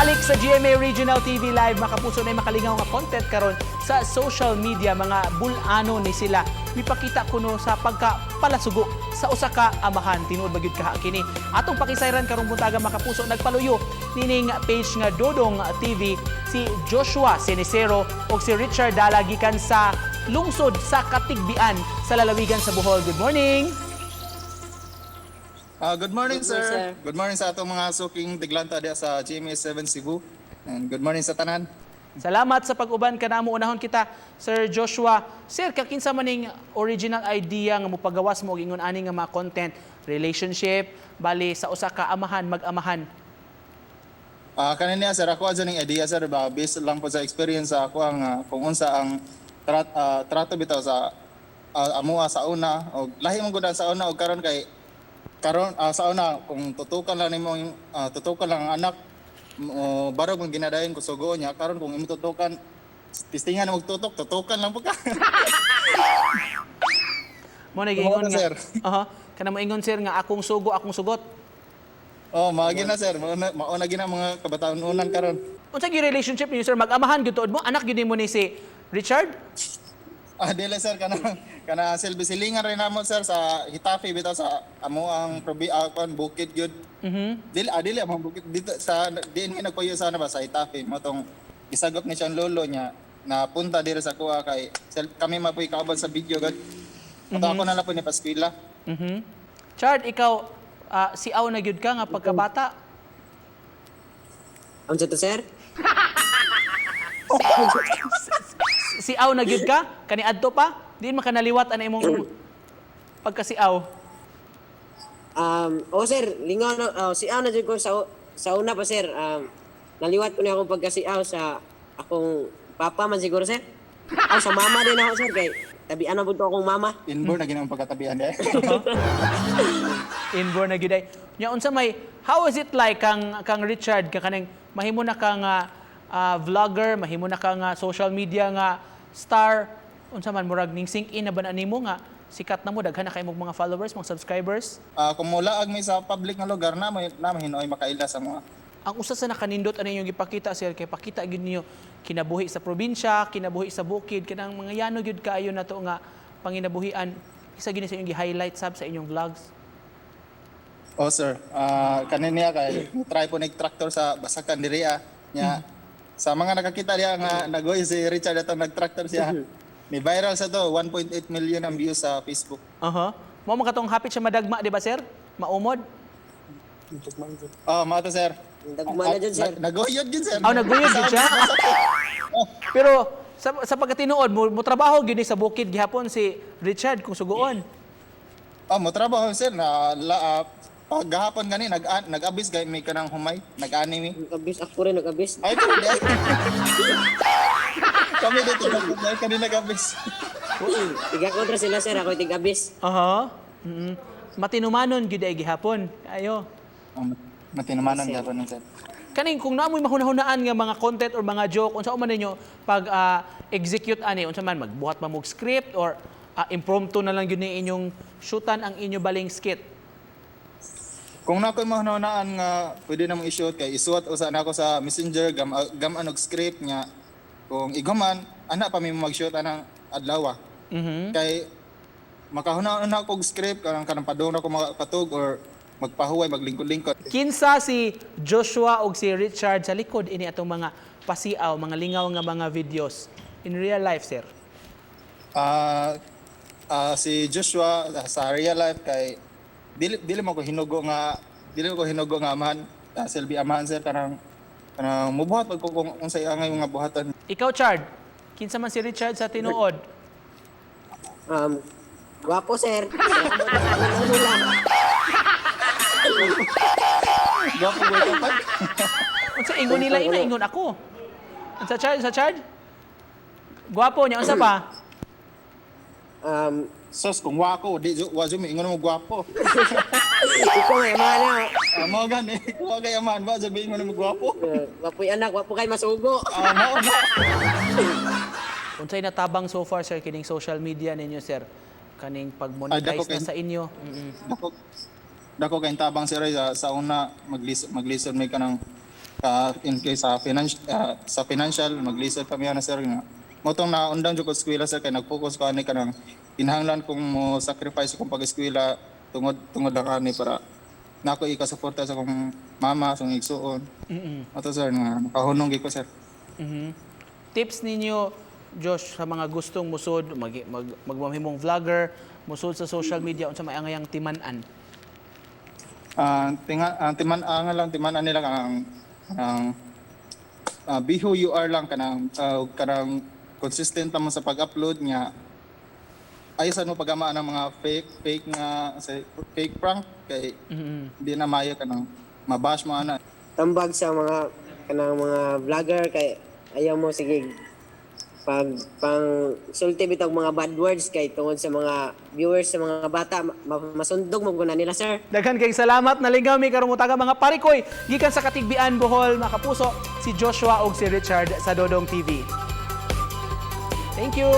Balik sa GMA Regional TV Live, makapuso na makalingaw nga content karon sa social media, mga bulano ni sila. Mipakita kuno sa pagkapalasugo sa usa ka amahan. Tinuod ba gyud kaha kini? Atong pakisayran karong buntaga makapuso, nagpaluyo nining page nga Dodong TV si Joshua Cenicero o si Richard Dala gikan sa lungsod sa Katigbian sa lalawigan sa Bohol. Good morning. Good morning, sir. Good morning sa atong mga suking tiglanta diya sa GMA 7 Cebu. And good morning sa tanan. Salamat sa pag-uban kanamo. Unahon kita, Sir Joshua. Sir, kakinsa maning original idea nga mopagawas mo og ingon ani nga mga content, relationship, bali sa usa ka amahan, mag-amahan? Kanina, sir, ako adyo ning idea, sir, ba based lang po sa experience sa ako ang kung unsa ang trato bitaw sa amuha sa una o lahi mong gudan sa una o karon sa una kung tutukan lang nimo tutukan lang ang anak barog mong ginadayon ko sugo niya karon kung imo tutukan tistingan na tutukan lang po ka. Mo nag-ingon nga. Sir. Kana mo ingon sir nga akong sugo, akong sugot. Maagi na, sir. Mauna gina mga kabataan unan karon. Unsa gi relationship niyo sir? Mag-amahan gyud tuod mo? Anak gyud mo ni si Richard? Dili, sir, kana silbi silingan rin namo, sir, sa Hitafe bitaw sa amo ang bukid gyud. Dili among bukid dito sa diin mi nagpuyo sana ba sa Hitafe mo tong isagop ni siyang lolo niya na punta diri sa kuha kay kami mapuy kaabot sa video gud. Ako na lang po ni Paskwila. Chard, ikaw si aw na gyud ka nga pagkabata. Unsa to, sir? Si aw na gyud ka kani adto pa? Diin makanaliwat ana imong pagkasiaw. Sir, lingaw na si aw na jud ko sa una pa, sir. Naliwat ko na akong pagkasiaw sa akong papa man siguro, sir. Sa mama din ako, sir, kay tabian na pud akong mama. Inborn na ginang pagkatabihan eh. Inborn na gyud ay. Nya unsa may how is it like kang Richard ka kaning mahimo na kang vlogger, mahimo na kang social media nga star, unsa man murag ning sink in na ba nimo nga sikat na mo, daghan na kay mo mga followers, mga subscribers? Kung mulaag mi sa public nga lugar na mahinoy makaila sa mga. Ang usa sa nakanindot ano yung ipakita sir, kay pakita gyud niyo kinabuhi sa probinsya, kinabuhi sa bukid, kanang mga yano gyud kaayo na to nga panginabuhian. Isa gyud sa inyong gi-highlight sab sa inyong vlogs. Sir. Kanina kay try po nag-tractor sa Basakan diriya nya. Sa mga nakakita diya nga nagoy si Richard atong nag-tractor siya. Ni viral sa to, 1.8 million ang views sa Facebook. Mo man katong hapit siya madagma, di ba sir? Maumod. Mga to, sir. Dagma na dyan, sir. Naguyod yun, sir. Naguyod din siya. Pero sa pagkatinuod mo trabaho gyud ni sa bukid gihapon si Richard kung sugoon. Mo trabaho, sir, na paghapon gani nag-abis gay may kanang humay, nag-anime. Nag-abis ako rin, nag-abis. Ay, kami dito kanina nag-abis. Tiga kontra sila, sir, ako tig-abis. Matinumanon gyud ay gihapon. Ayo. Matinumanon gapon, sir. Kaning kung naamoy mahunahunaan nga mga content or mga joke, unsa man ninyo pag execute ani, unsa man magbuhat man mo script or impromptu na lang gyud ni inyong shootan ang inyo baling skit. Kung nakoy mahunahunaan nga pwede na mo i-shoot kay isuot usa na ako sa Messenger gam anog script nya. Kung iguman ana pa mi mag-shoot anang adlaw. Kay makahuna na ako og script kanang padung ako makatug or magpahuway maglingkod-lingkod. Kinsa si Joshua og si Richard sa likod ini atong mga pasiaw, mga lingaw nga mga videos in real life, sir? Si Joshua sa real life kay dili mo ko hinugo nga amahan, selbi amahan, sir, kanang mubuhat pag kung unsay angay mga buhatan. Ikaw, Chard, kinsa man si Richard sa tinuod? Gwapo, sir. Gapo mo ito pag. Unsa ingon nila inaingon ako? Unsa Chard? Gwapo niya unsa pa? Sos kung wako di wajo mi ingon mo gwapo. Ikaw may amahan na. Mo gani, wa kay amahan ba sabi ingon mo gwapo. Gwapo'y anak, gwapo kay masugo. Mao na. Unsay natabang so far, sir, kining social media ninyo, sir? Kaning pag-monetize na sa inyo? Dako kay tabang, sir, sa una maglison may kanang in case sa financial mag-listen kami na sir nga motong naundang jud ko sa eskwela sir kay nag-focus ko ani kanang kinahanglan kong mo sacrifice kong pag-eskwela tungod lang ani para nako ikasuporta sa akong mama sa akong igsuon. Ato sir nga nakahunong gyud ko sir. Tips ninyo, Josh, sa mga gustong musod, magmamahimong vlogger, musod sa social media, unsa may angayang timan-an? Timan-an nila be who you are lang kanang consistent mo sa pag-upload nga ayasan mo pagamaan ng mga fake prank kay di na mayo kanang mabash mo ana. Tambag sa mga kanang mga vlogger kay ayaw mo sige pang sulti bitag mga bad words kay tungod sa mga viewers sa mga bata masundog mo guna nila sir. Daghan kay salamat nalingaw mi karon mutaga mga parikoy gikan sa Katigbian Bohol, mga kapuso, si Joshua ug si Richard sa Dodong TV. Thank you.